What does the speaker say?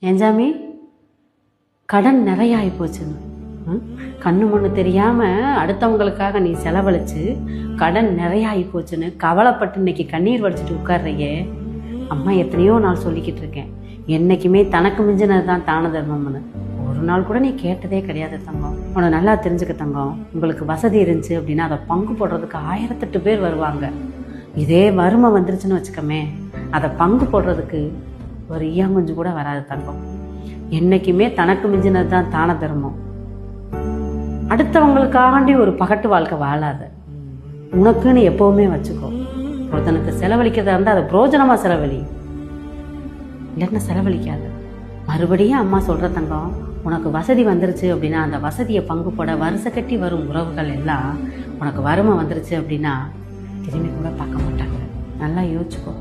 ஏஞ்சாமி கடன் நிறைய ஆகி போச்சுன்னு கண்ணு மண்ணு தெரியாமல் அடுத்தவங்களுக்காக நீ செலவழித்து கடன் நிறைய ஆகி போச்சுன்னு கவலைப்பட்டு இன்னைக்கு கண்ணீர் வடிச்சிட்டு உட்கார்றையே. அம்மா எத்தனையோ நாள் சொல்லிக்கிட்டு இருக்கேன், என்றைக்குமே தனக்கு மிஞ்சினது தான் தான தர்மம்னு. ஒரு நாள் கூட நீ கேட்டதே கிடையாது தங்கம். உன்னை நல்லா தெரிஞ்சுக்க தங்கம், உங்களுக்கு வசதி இருந்துச்சு அப்படின்னா அதை பங்கு போடுறதுக்கு 1008 பேர் வருவாங்க. இதே வறுமை வந்துருச்சுன்னு வச்சுக்கமே, அதை பங்கு போடுறதுக்கு ஒரு ஈயாங்குஞ்சு கூட வராது தங்கம். என்றைக்குமே தனக்கு மிஞ்சினது தான் தான தர்மம். அடுத்தவங்களுக்காண்டி ஒரு பகட்டு வாழ்க்கை வாழாத, உனக்குன்னு எப்பவுமே வச்சுக்கோ. ஒருத்தனுக்கு செலவழிக்கிறதா இருந்தால் அதை பிரோஜனமாக செலவழி, இல்லைன்னா செலவழிக்காது. மறுபடியும் அம்மா சொல்கிற தங்கம், உனக்கு வசதி வந்துருச்சு அப்படின்னா அந்த வசதியை பங்கு போட வருஷ கட்டி வரும் உறவுகள் எல்லாம் உனக்கு வறுமை வந்துருச்சு அப்படின்னா திரும்பி கூட பார்க்க மாட்டாங்க. நல்லா யோசிச்சுக்கோ.